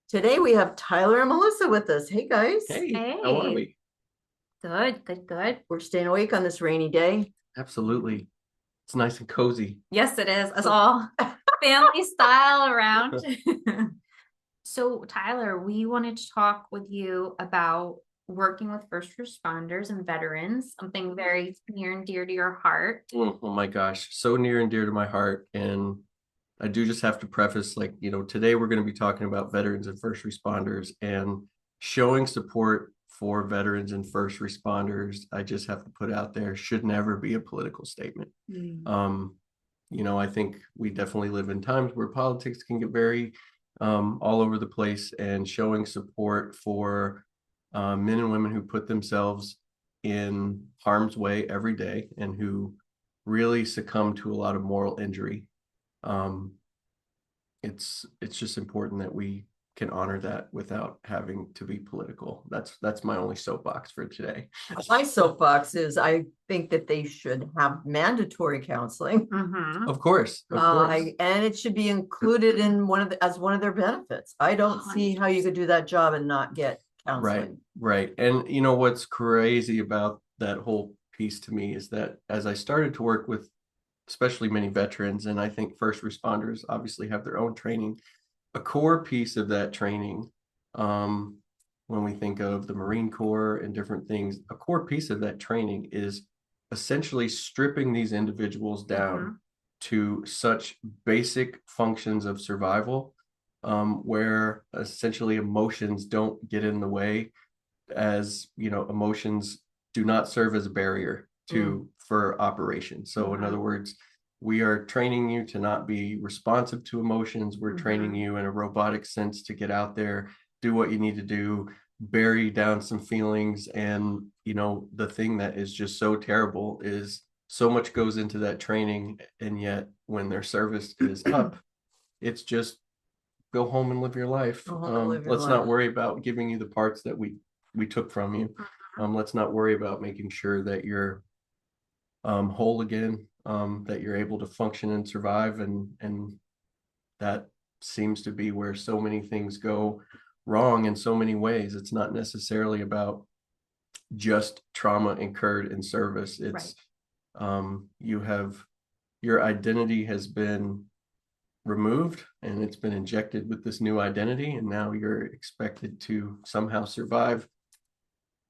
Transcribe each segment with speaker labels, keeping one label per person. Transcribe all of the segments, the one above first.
Speaker 1: Today we have Tyler and Melissa with us. Hey guys,
Speaker 2: Hey, how are
Speaker 3: Hey,
Speaker 2: we?
Speaker 3: good, good, good.
Speaker 1: we're staying awake on this rainy day.
Speaker 2: Absolutely. It's nice and cozy.
Speaker 3: Yes, it is. Us
Speaker 1: So,
Speaker 3: all family style around. So, Tyler, we wanted to talk with you about working with first responders and veterans, something very near and dear to your heart.
Speaker 2: Oh my gosh, so near and dear to my heart. And I do just have to preface, today we're going to be talking about veterans and first responders and showing support for veterans and first responders. I just have to put out there should never be a political statement.
Speaker 3: Mm.
Speaker 2: Um, I think we definitely live in times where politics can get very all over the place, and showing support for men and women who put themselves in harm's way every day and who really succumb to a lot of moral injury. Um, it's just important that we can honor that without having to be political. That's my only soapbox for today.
Speaker 1: my soapbox is I think that they should have mandatory counseling,
Speaker 3: Mm-hmm.
Speaker 2: Of course.
Speaker 1: and it should be included in as one of their benefits. I don't see how you could do that job and not get
Speaker 2: Right,
Speaker 1: counseling.
Speaker 2: right. And you know what's crazy about that whole piece to me is that as I started to work with especially many veterans, and I think first responders obviously have their own training, a core piece of that training, um, when we think of the Marine Corps and different things, a core piece of that training is essentially stripping these individuals
Speaker 3: Mm-hmm.
Speaker 2: down to such basic functions of survival, where essentially emotions don't get in the way, as emotions do not serve as a barrier
Speaker 1: Mm.
Speaker 2: to for operation. So in
Speaker 3: Mm-hmm.
Speaker 2: other words, we are training you to not be responsive to emotions. We're training
Speaker 3: Mm-hmm.
Speaker 2: you in a robotic sense to get out there, do what you need to do, bury down some feelings. And the thing that is just so terrible is so much goes into that training, and yet when their service is up, it's just go home and live your life.
Speaker 1: Go home and live your
Speaker 2: Let's
Speaker 1: life.
Speaker 2: not worry about giving you the parts that we took from you. Let's not worry about making sure that you're whole again, that you're able to function and survive. And that seems to be where so many things go wrong in so many ways. It's not necessarily about just trauma incurred in service.
Speaker 3: Right.
Speaker 2: It's you have your identity has been removed and it's been injected with this new identity, and now you're expected to somehow survive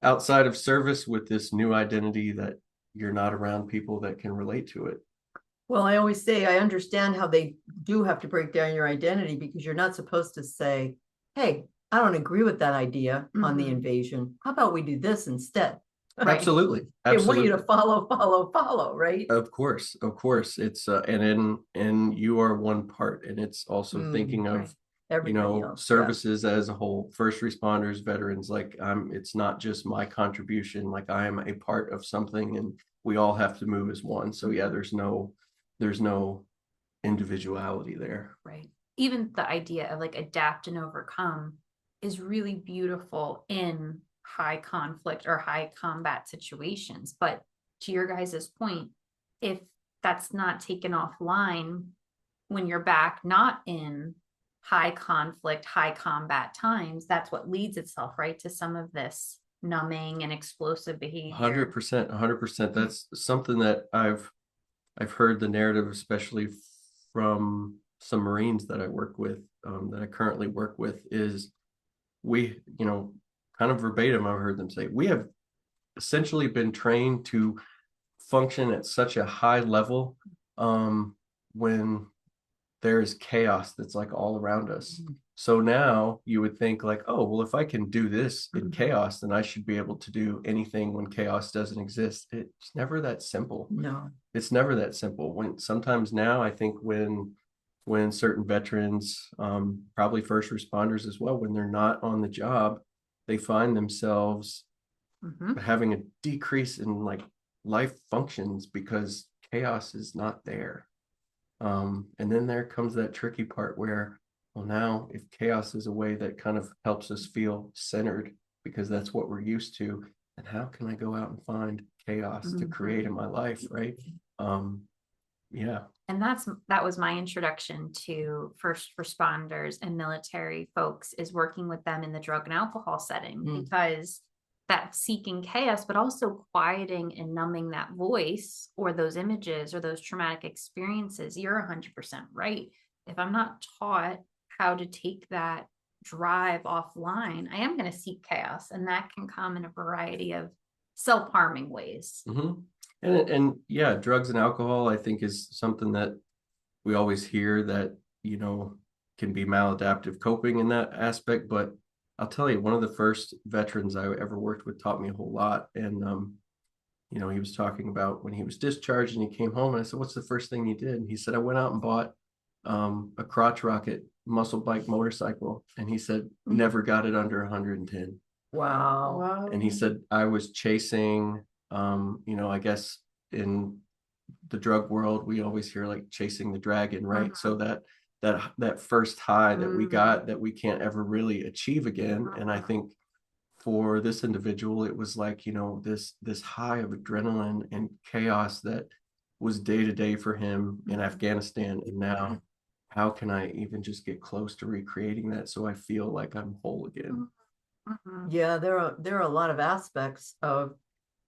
Speaker 2: outside of service with this new identity that you're not around people that can relate to it.
Speaker 1: Well, I always say I understand how they do have to break down your identity because you're not supposed to say, hey, I don't agree with that idea on the
Speaker 3: Mm-hmm.
Speaker 1: invasion. How about we do this instead?
Speaker 3: Right.
Speaker 2: Absolutely,
Speaker 1: They want you to
Speaker 2: absolutely.
Speaker 1: follow, right?
Speaker 2: Of course it's and you are one part, and it's also
Speaker 1: Mm,
Speaker 2: thinking
Speaker 3: Right.
Speaker 2: of
Speaker 1: everybody else, yeah.
Speaker 2: services as a whole, first responders, veterans, like it's not just my contribution, like I am a part of something, and we all have to move as one. So yeah, there's no individuality there.
Speaker 3: Right. Even the idea of like adapt and overcome is really beautiful in high conflict or high combat situations. But to your guys' point, if that's not taken offline when you're back not in high conflict, high combat times, that's what leads itself, right, to some of this numbing and explosive behavior.
Speaker 2: 100%, 100%. That's something that I've heard the narrative, especially from some Marines that I work with, that I currently work with, is we, kind of verbatim, I've heard them say, we have essentially been trained to function at such a high level, when there's chaos that's like all around us. So now you would think like, oh, well, if I can do this in chaos, then I should be able to do anything when chaos doesn't exist. It's never that simple.
Speaker 1: No.
Speaker 2: It's never that simple. When sometimes now I think when certain veterans, probably first responders as well, when they're not on the job, they find themselves
Speaker 3: Mm-hmm.
Speaker 2: having a decrease in like life functions because chaos is not there. And then there comes that tricky part where, well, now if chaos is a way that kind of helps us feel centered because that's what we're used to, then how can I go out and find chaos to create in
Speaker 3: Mm-hmm.
Speaker 2: my life, right? Um, Yeah.
Speaker 3: And that was my introduction to first responders and military folks, is working with them in the drug and alcohol setting, because that seeking chaos, but also quieting and numbing that voice or those images or those traumatic experiences. You're 100% right. If I'm not taught how to take that drive offline, I am going to seek chaos, and that can come in a variety of self-harming ways.
Speaker 2: Mm-hmm. And yeah, drugs and alcohol, I think, is something that we always hear that, can be maladaptive coping in that aspect. But I'll tell you, one of the first veterans I ever worked with taught me a whole lot. And, he was talking about when he was discharged and he came home, and I said, "What's the first thing you did?" And he said, "I went out and bought a crotch rocket muscle bike motorcycle." And he said, "Never got it under 110.
Speaker 1: Wow.
Speaker 2: And he said, "I was chasing, I guess in the drug world, we always hear like chasing the dragon, right? So that first high that we got that we can't ever really achieve again." And I think for this individual, it was like, this high of adrenaline and chaos that was day to day for him in Afghanistan. And now, how can I even just get close to recreating that so I feel like I'm whole again?
Speaker 1: Yeah, there are a lot of aspects of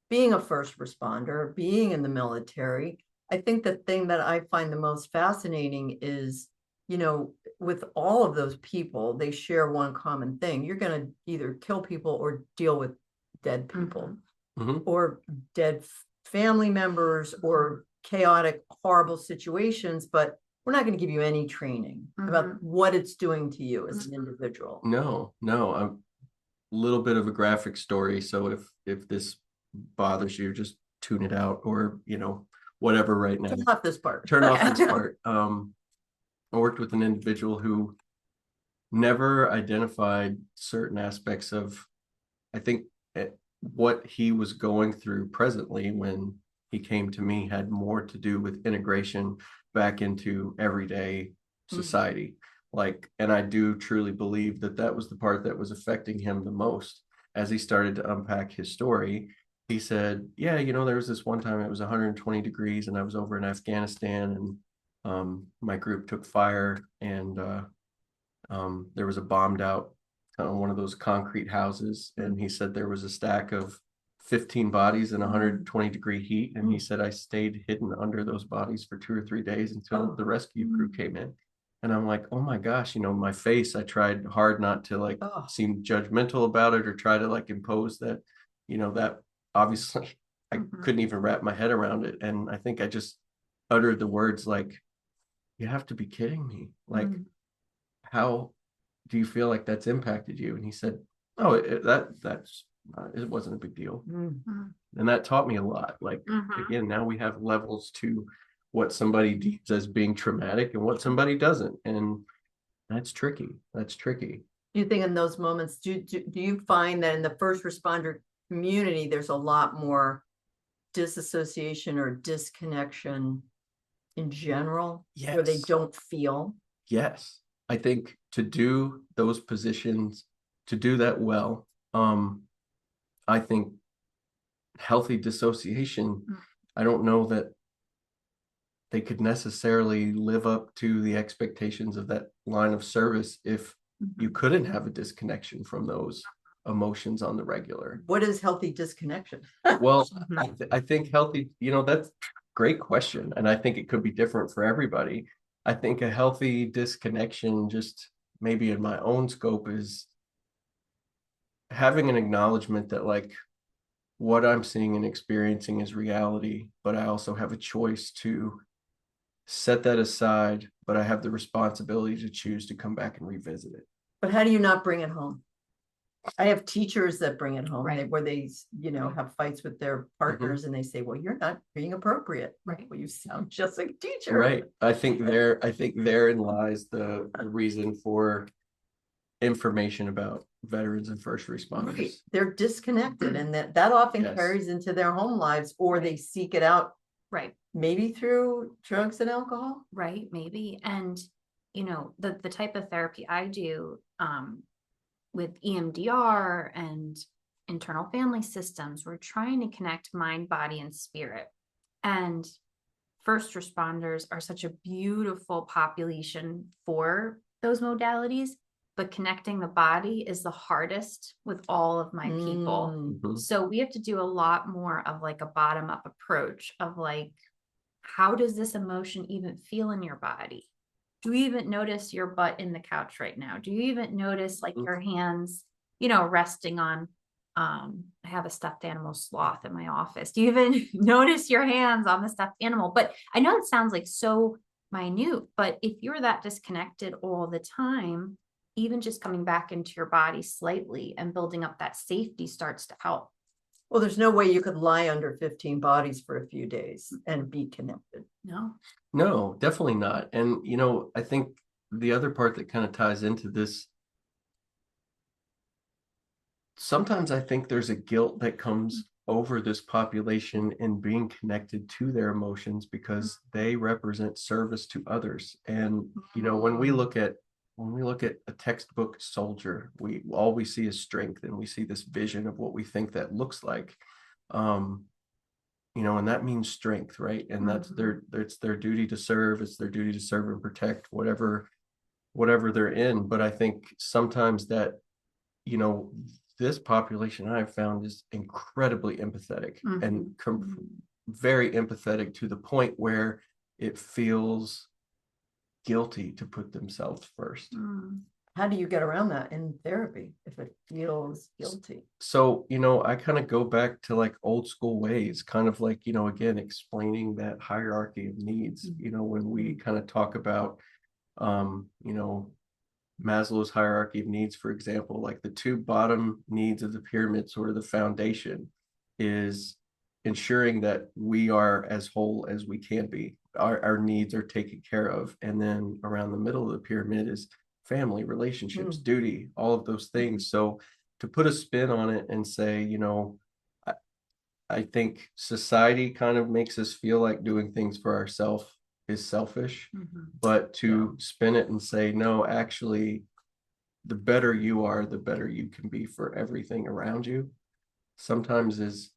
Speaker 1: being a first responder, being in the military. I think the thing that I find the most fascinating is, with all of those people, they share one common thing. You're going to either kill people or deal with dead people or dead family members or chaotic, horrible situations, but we're not going to give you any training about what it's doing to you as an individual.
Speaker 2: No, a little bit of a graphic story. So if this bothers you, just tune it out, or whatever right now.
Speaker 1: Turn off this part.
Speaker 2: Turn off this part. I worked with an individual who never identified certain aspects of, I think, what he was going through presently when he came to me had more to do with integration back into everyday society. And I do truly believe that was the part that was affecting him the most. As he started to unpack his story, he said, "Yeah, there was this one time it was 120 degrees and I was over in Afghanistan, and my group took fire, and there was a bombed out one of those concrete houses." And he said there was a stack of 15 bodies in 120-degree heat. And he said, "I stayed hidden under those bodies for 2 or 3 days until the rescue crew came in." And I'm like, oh my gosh, my face, I tried hard not to seem judgmental about it or try to impose that, that obviously I couldn't even wrap my head around it. And I think I just uttered the words like, "You have to be kidding me. How do you feel like that's impacted you?" And he said, "Oh, it wasn't a big deal." And that taught me a lot. Again, now we have levels to what somebody deems as being traumatic and what somebody doesn't. And that's tricky. Do
Speaker 1: you think in those moments, do you find that in the first responder community, there's a lot more disassociation or disconnection in general?
Speaker 2: Yes.
Speaker 1: Where they don't feel?
Speaker 2: Yes. I think to do those positions, to do that well, I think healthy dissociation, I don't know that they could necessarily live up to the expectations of that line of service if you couldn't have a disconnection from those emotions on the regular.
Speaker 1: What is healthy disconnection?
Speaker 2: Well, I think healthy, that's a great question. And I think it could be different for everybody. I think a healthy disconnection, just maybe in my own scope, is having an acknowledgement that what I'm seeing and experiencing is reality, but I also have a choice to set that aside, but I have the responsibility to choose to come back and revisit it.
Speaker 1: But how do you not bring it home? I have teachers that bring it home, where they, have fights with their partners and they say, "Well, you're not being appropriate." Right. Well, you sound just like a teacher.
Speaker 2: Right. I think therein lies the reason for information about veterans and first responders.
Speaker 1: Right. They're disconnected, and that often carries into their home lives, or they seek it out.
Speaker 3: Right.
Speaker 1: Maybe through drugs and alcohol.
Speaker 3: Right. Maybe. And, the type of therapy I do, with EMDR and internal family systems, we're trying to connect mind, body, and spirit. And first responders are such a beautiful population for those modalities, but connecting the body is the hardest with all of my people.
Speaker 2: Mhm.
Speaker 3: So we have to do a lot more of like a bottom up approach of like, how does this emotion even feel in your body? Do you even notice your butt in the couch right now? Do you even notice like your hands, resting on, I have a stuffed animal sloth in my office. Do you even notice your hands on the stuffed animal? But I know it sounds like so minute, but if you're that disconnected all the time, even just coming back into your body slightly and building up that safety starts to help.
Speaker 1: Well, there's no way you could lie under 15 bodies for a few days and be connected.
Speaker 2: No, definitely not. And, I think the other part that kind of ties into this, sometimes I think there's a guilt that comes over this population in being connected to their emotions because they represent service to others. And, when we look at a textbook soldier, all we see is strength, and we see this vision of what we think that looks like. And that means strength, right? And that's it's their duty to serve. It's their duty to serve and protect whatever they're in. But I think sometimes that, this population I've found is incredibly empathetic and very empathetic to the point where it feels guilty to put themselves first.
Speaker 1: How do you get around that in therapy if it feels guilty?
Speaker 2: So, I kind of go back to like old school ways, kind of like, again, explaining that hierarchy of needs, when we kind of talk about, Maslow's hierarchy of needs, for example, like the two bottom needs of the pyramid, sort of the foundation is ensuring that we are as whole as we can be. Our needs are taken care of. And then around the middle of the pyramid is family, relationships, duty, all of those things. So to put a spin on it and say, I think society kind of makes us feel like doing things for ourselves is selfish, but to spin it and say, no, actually, the better you are, the better you can be for everything around you, sometimes is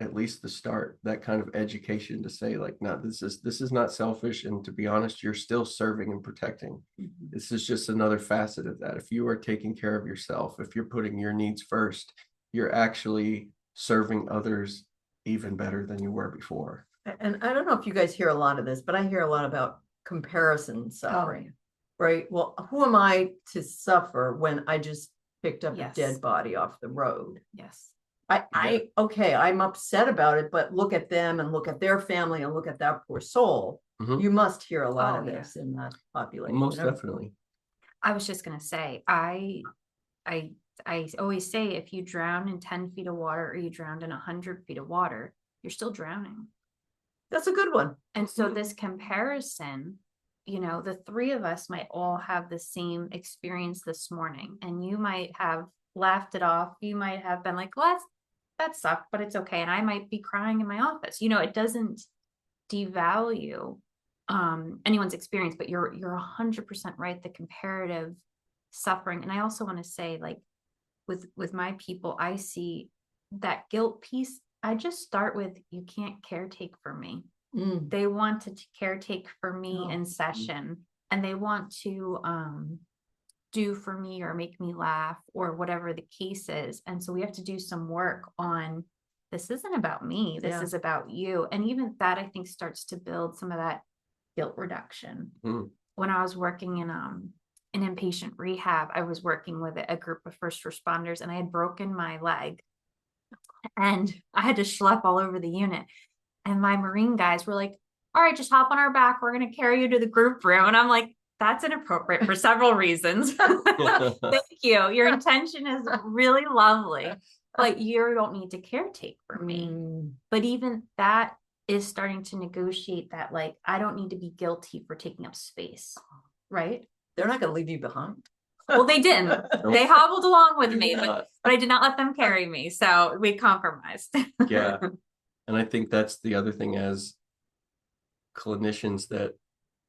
Speaker 2: at least the start, that kind of education to say like, no, this is not selfish. And to be honest, you're still serving and protecting. This is just another facet of that. If you are taking care of yourself, if you're putting your needs first, you're actually serving others even better than you were before.
Speaker 1: And I don't know if you guys hear a lot of this, but I hear a lot about comparison suffering, right? Well, who am I to suffer when I just picked up a dead body off the road?
Speaker 3: Yes.
Speaker 1: I'm upset about it, but look at them and look at their family and look at that poor soul. You must hear a lot of this in that population.
Speaker 2: Most definitely.
Speaker 3: I was just going to say, I always say, if you drown in 10 feet of water or you drowned in 100 feet of water, you're still drowning.
Speaker 1: That's a good one.
Speaker 3: And so this comparison, the three of us might all have the same experience this morning, and you might have laughed it off. You might have been like, well, that sucked, but it's okay. And I might be crying in my office. It doesn't devalue anyone's experience, but you're 100% right. The comparative suffering. And I also want to say, like, with my people, I see that guilt piece. I just start with, you can't caretake for me. They want to caretake for me in session, and they want to do for me or make me laugh or whatever the case is. And so we have to do some work on, this isn't about me, this is about you. And even that, I think, starts to build some of that guilt reduction. When I was working in inpatient rehab, I was working with a group of first responders, and I had broken my leg and I had to schlep all over the unit. And my Marine guys were like, all right, just hop on our back. We're going to carry you to the group room. And I'm like, that's inappropriate for several reasons. Thank you. Your intention is really lovely, but you don't need to caretake for me. But even that is starting to negotiate that, like, I don't need to be guilty for taking up space, right?
Speaker 1: They're not going to leave you behind.
Speaker 3: Well, they didn't. They hobbled along with me, but I did not let them carry me. So we compromised.
Speaker 2: Yeah. And I think that's the other thing, as clinicians that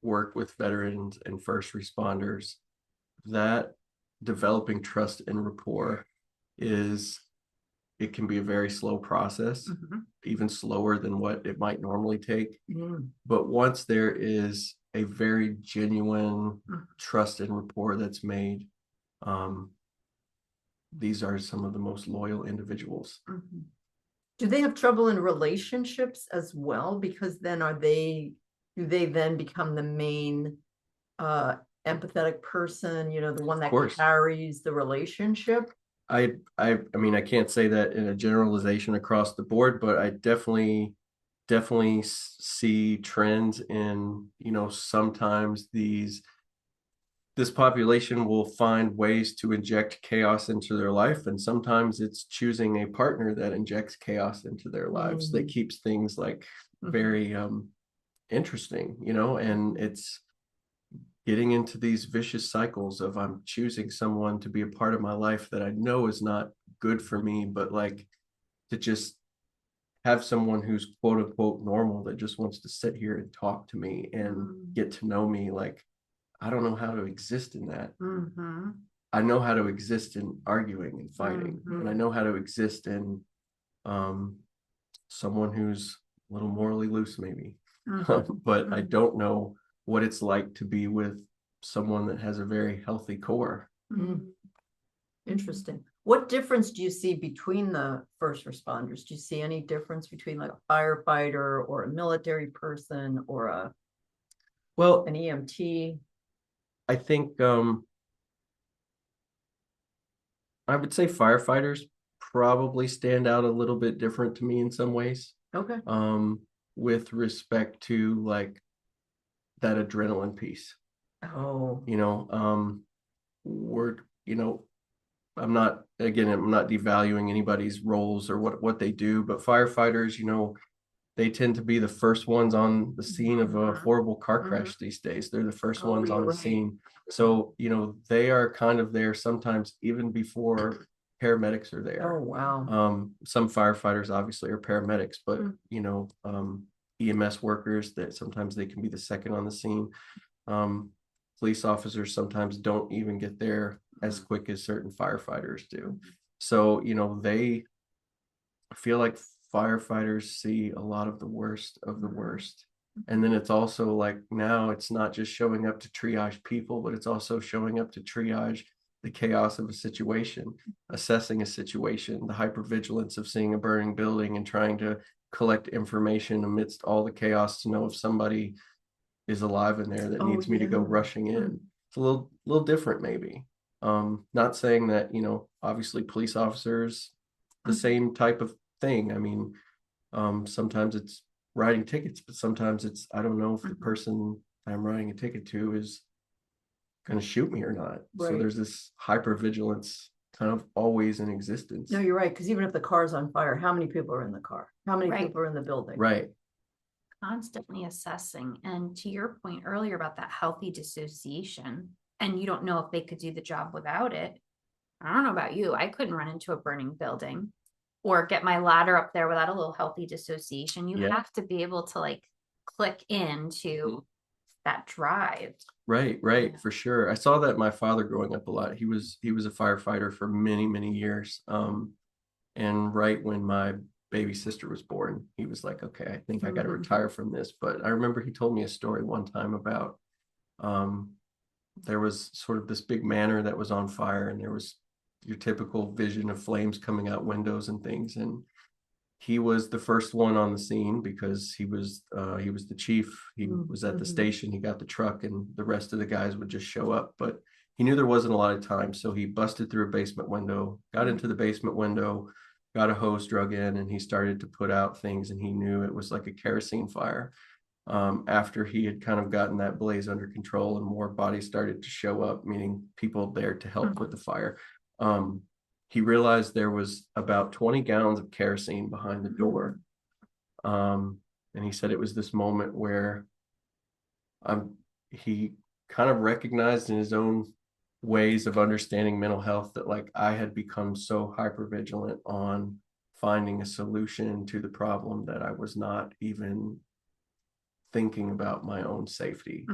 Speaker 2: work with veterans and first responders, that developing trust and rapport is it can be a very slow process, even slower than what it might normally take. But once there is a very genuine trust and rapport that's made, these are some of the most loyal individuals.
Speaker 1: Do they have trouble in relationships as well? Because then do they then become the main empathetic person, the one that carries the relationship?
Speaker 2: I mean, I can't say that in a generalization across the board, but I definitely see trends in, sometimes this population will find ways to inject chaos into their life, and sometimes it's choosing a partner that injects chaos into their lives that keeps things like very interesting, and it's getting into these vicious cycles of I'm choosing someone to be a part of my life that I know is not good for me, but like to just have someone who's quote unquote normal that just wants to sit here and talk to me and get to know me. Like, I don't know how to exist in that. I know how to exist in arguing and fighting, and I know how to exist in someone who's a little morally loose, maybe. But I don't know what it's like to be with someone that has a very healthy core.
Speaker 1: Interesting. What difference do you see between the first responders? Do you see any difference between like a firefighter or a military person or an EMT?
Speaker 2: I think I would say firefighters probably stand out a little bit different to me in some ways.
Speaker 1: Okay.
Speaker 2: With respect to like that adrenaline piece.
Speaker 1: Oh.
Speaker 2: I'm not devaluing anybody's roles or what they do, but firefighters, they tend to be the first ones on the scene of a horrible car crash these days. They're the first ones on the scene. So, they are kind of there sometimes even before paramedics are there.
Speaker 1: Oh, wow.
Speaker 2: Some firefighters obviously are paramedics, but, EMS workers that sometimes they can be the second on the scene. Police officers sometimes don't even get there as quick as certain firefighters do. So, I feel like firefighters see a lot of the worst of the worst. And then it's also like now it's not just showing up to triage people, but it's also showing up to triage the chaos of a situation, assessing a situation, the hypervigilance of seeing a burning building and trying to collect information amidst all the chaos to know if somebody is alive in there that needs me to go rushing in. It's a little different maybe. Not saying that, obviously police officers, the same type of thing. I mean, sometimes it's writing tickets, but sometimes it's, I don't know if the person I'm writing a ticket to is going to shoot me or not.
Speaker 1: Right.
Speaker 2: So there's this hypervigilance kind of always in existence.
Speaker 1: No, you're right. Because even if the car's on fire, how many people are in the car? How many people are in the building?
Speaker 2: Right.
Speaker 3: Constantly assessing. And to your point earlier about that healthy dissociation, and you don't know if they could do the job without it. I don't know about you. I couldn't run into a burning building or get my ladder up there without a little healthy dissociation. You have to be able to like click into that drive.
Speaker 2: Right, for sure. I saw that my father growing up a lot. He was a firefighter for many, many years. And right when my baby sister was born, he was like, okay, I think I got to retire from this. But I remember he told me a story one time about there was sort of this big manor that was on fire, and there was your typical vision of flames coming out windows and things. And he was the first one on the scene because he was the chief. He was at the station. He got the truck, and the rest of the guys would just show up. But he knew there wasn't a lot of time, so he busted through a basement window, got into the basement window, got a hose drug in, and he started to put out things. And he knew it was like a kerosene fire. After he had kind of gotten that blaze under control and more bodies started to show up, meaning people there to help with the fire, he realized there was about 20 gallons of kerosene behind the door. And he said it was this moment where he kind of recognized in his own ways of understanding mental health that like I had become so hypervigilant on finding a solution to the problem that I was not even thinking about my own safety.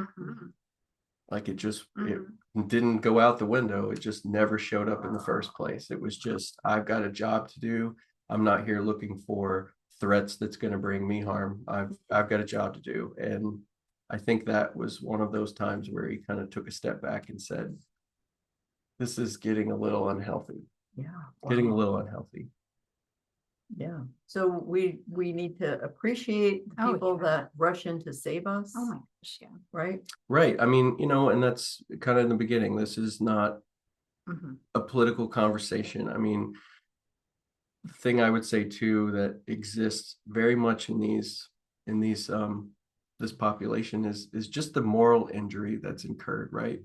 Speaker 2: Like it just it didn't go out the window. It just never showed up in the first place. It was just, I've got a job to do. I'm not here looking for threats that's going to bring me harm. I've got a job to do. And I think that was one of those times where he kind of took a step back and said, this is getting a little unhealthy,
Speaker 1: Yeah.
Speaker 2: getting a
Speaker 1: wow.
Speaker 2: little unhealthy.
Speaker 1: Yeah. So we need to appreciate the
Speaker 3: Oh,
Speaker 1: people
Speaker 3: yeah.
Speaker 1: that rush in to save us.
Speaker 3: Oh my gosh, yeah.
Speaker 1: Right.
Speaker 2: Right. I mean, and that's kind of in the beginning. This is not
Speaker 3: Mhm.
Speaker 2: a political conversation. I mean, the thing I would say too that exists very much in these this population is just the moral injury that's incurred, right?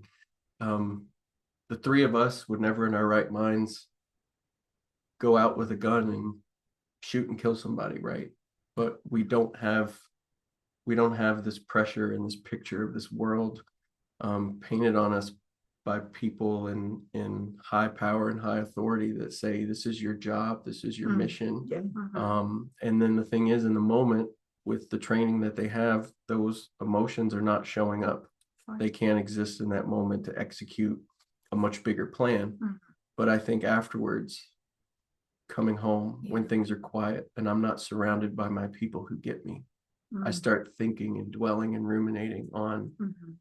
Speaker 2: The three of us would never in our right minds go out with a gun and shoot and kill somebody, right? But we don't have this pressure and this picture of this world painted on us by people in high power and high authority that say this is your job, this is your mission.
Speaker 1: Yeah.
Speaker 3: Mhm.
Speaker 2: And then the thing is, in the moment, with the training that they have, those emotions are not showing up.
Speaker 3: Fine.
Speaker 2: They can't exist in that moment to execute a much bigger plan.
Speaker 3: Mhm.
Speaker 2: But I think afterwards, coming home when
Speaker 3: Yeah.
Speaker 2: things are quiet and I'm not surrounded by my people who get me, I
Speaker 3: Mhm.
Speaker 2: start thinking and dwelling and ruminating on
Speaker 3: Mhm.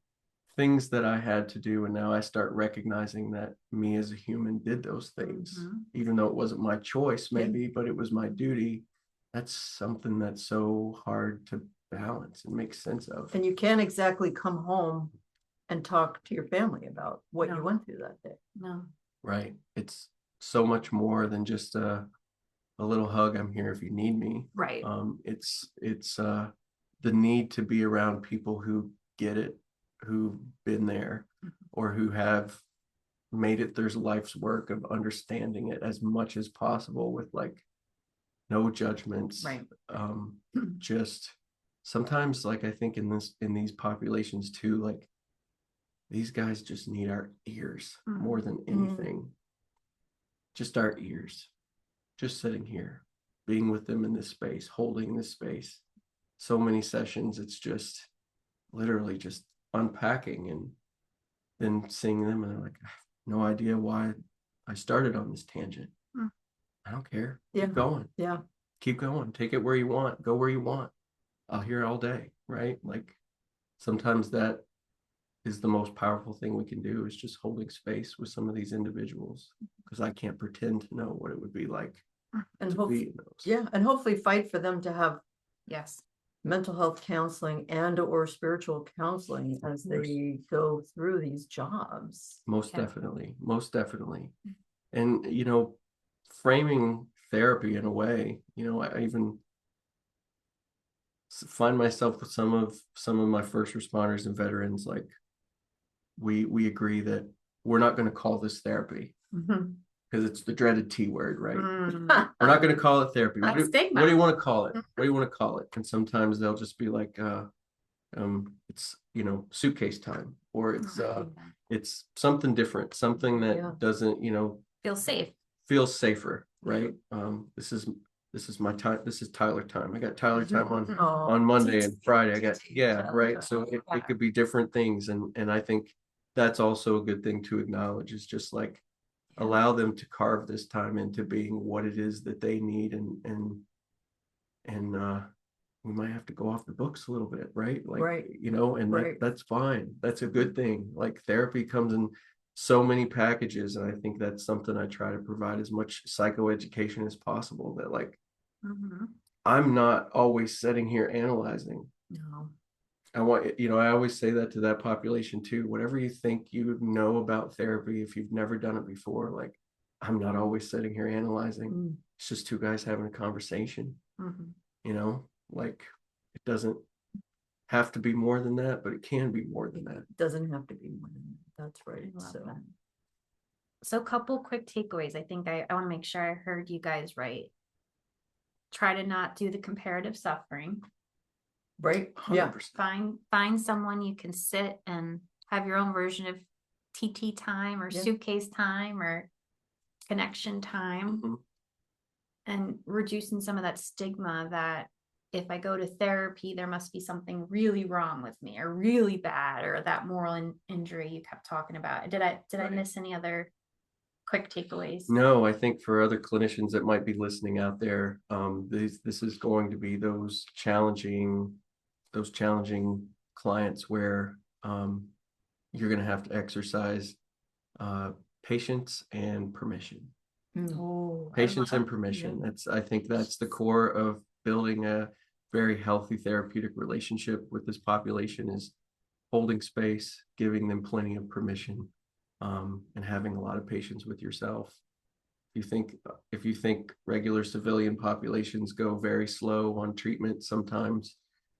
Speaker 2: things that I had to do. And now I start recognizing that me as a human did those things,
Speaker 3: Mhm.
Speaker 2: even though it wasn't my choice,
Speaker 1: Yeah.
Speaker 2: maybe, but it was my duty. That's something that's so hard to balance and make sense of.
Speaker 1: And you can't exactly come home and talk to your family about what you
Speaker 3: No.
Speaker 1: went through that day.
Speaker 3: No.
Speaker 2: Right. It's so much more than just a little hug. I'm here if you need me.
Speaker 3: Right.
Speaker 2: It's the need to be around people who get it, who've been there,
Speaker 3: Mhm.
Speaker 2: or who have made it their life's work of understanding it as much as possible with like no judgments.
Speaker 3: Right.
Speaker 2: Just sometimes, like, I think in these populations too, like these guys just need our ears more than anything. Just our ears. Just sitting here, being with them in this space, holding this space. So many sessions, it's just literally just unpacking and then seeing them, and they're like, I have no idea why I started on this tangent.
Speaker 3: Mm.
Speaker 2: I don't care.
Speaker 1: Yeah.
Speaker 2: Keep going.
Speaker 1: Yeah.
Speaker 2: Keep going. Take it where you want. Go where you want. I'll hear all day, right? Like sometimes that is the most powerful thing we can do is just holding space with some of these individuals because I can't pretend to know what it would be like
Speaker 1: And
Speaker 2: to
Speaker 1: hopefully,
Speaker 2: be in those.
Speaker 1: yeah, and hopefully fight for them to have
Speaker 3: Yes.
Speaker 1: mental health counseling and or spiritual counseling as they go through these jobs.
Speaker 2: Most
Speaker 3: Yeah.
Speaker 2: definitely. Most definitely. And framing therapy in a way, I even find myself with some of my first responders and veterans, like we agree that we're not going to call this therapy because it's the dreaded T word, right?
Speaker 3: Mm.
Speaker 2: We're not going to call it therapy. What
Speaker 3: That's
Speaker 2: do,
Speaker 3: stigma.
Speaker 2: what do you want to call it? What do you want to call it? And sometimes they'll just be like, it's suitcase time, or it's something different, something that
Speaker 1: Yeah.
Speaker 2: doesn't
Speaker 3: Feel safe.
Speaker 2: feel safer, right? This is my time. This is Tyler time. I got Tyler time on Monday and Friday. I got right. So it could be different things, and I think that's also a good thing to acknowledge. Is just like allow them to carve this time into being what it is that they need, and we might have to go off the books a little bit, right? Like,
Speaker 1: Right.
Speaker 2: And
Speaker 1: Right.
Speaker 2: that's fine. That's a good thing. Like therapy comes in so many packages. And I think that's something I try to provide as much psychoeducation as possible, that like, I'm not always sitting here analyzing.
Speaker 1: No.
Speaker 2: I want, I always say that to that population too. Whatever you think you know about therapy, if you've never done it before, like I'm not always sitting here analyzing. It's just two guys having a conversation, like it doesn't have to be more than that, but it can be more than that.
Speaker 1: It doesn't have to be more than that. That's right.
Speaker 3: I love
Speaker 1: So
Speaker 3: that. So a couple quick takeaways. I think I want to make sure I heard you guys right. Try to not do the comparative suffering.
Speaker 1: right.
Speaker 2: 100%.
Speaker 1: Yeah.
Speaker 3: Find someone you can sit and have your own version of TT time or
Speaker 1: Yeah.
Speaker 3: suitcase time or connection time.
Speaker 2: Mhm.
Speaker 3: And reducing some of that stigma that if I go to therapy, there must be something really wrong with me or really bad, or that moral injury you kept talking about. Did I
Speaker 1: Right.
Speaker 3: miss any other quick takeaways?
Speaker 2: No, I think for other clinicians that might be listening out there, this is going to be those challenging clients where you're going to have to exercise patience and permission.
Speaker 3: Oh,
Speaker 2: Patience and permission. I think that's the core of building a very healthy therapeutic relationship with this population, is holding space, giving them plenty of permission, and having a lot of patience with yourself. If you think regular civilian populations go very slow on treatment, sometimes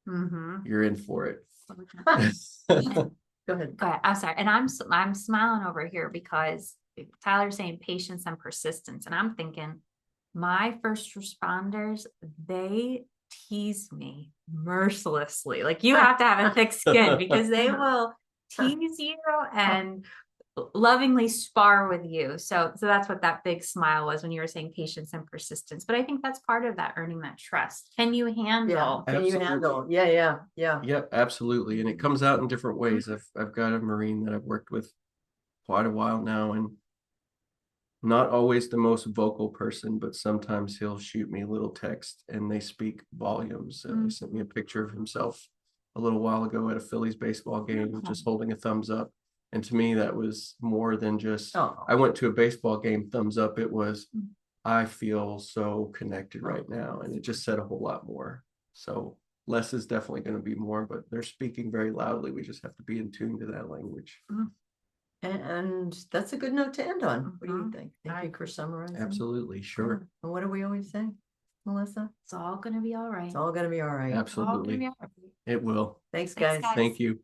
Speaker 2: you're in for it.
Speaker 1: Go ahead.
Speaker 3: Go ahead. I'm sorry. And I'm smiling over here because Tyler's saying patience and persistence. And I'm thinking my first responders, they tease me mercilessly. Like, you have to have a thick skin because they will tease you and lovingly spar with you. So that's what that big smile was when you were saying patience and persistence. But I think that's part of that, earning that trust. Can you handle?
Speaker 1: Can you handle? Yeah.
Speaker 2: Yep, absolutely. And it comes out in different ways. I've got a Marine that I've worked with quite a while now, and not always the most vocal person, but sometimes he'll shoot me a little text and they speak volumes. He sent me a picture of himself a little while ago at a Phillies baseball game, just holding a thumbs up. And to me, that was more than just, I went to a baseball game, thumbs up. It was, I feel so connected right now. And it just said a whole lot more. So less is definitely going to be more, but they're speaking very loudly. We just have to be in tune to that language.
Speaker 1: And that's a good note to end on. What do you think? Thank you for summarizing.
Speaker 2: Absolutely. Sure.
Speaker 1: And what do we always say, Melissa?
Speaker 3: It's all going to be all right.
Speaker 1: It's all going to be all right.
Speaker 2: Absolutely. It will.
Speaker 1: Thanks, guys.
Speaker 2: Thank you.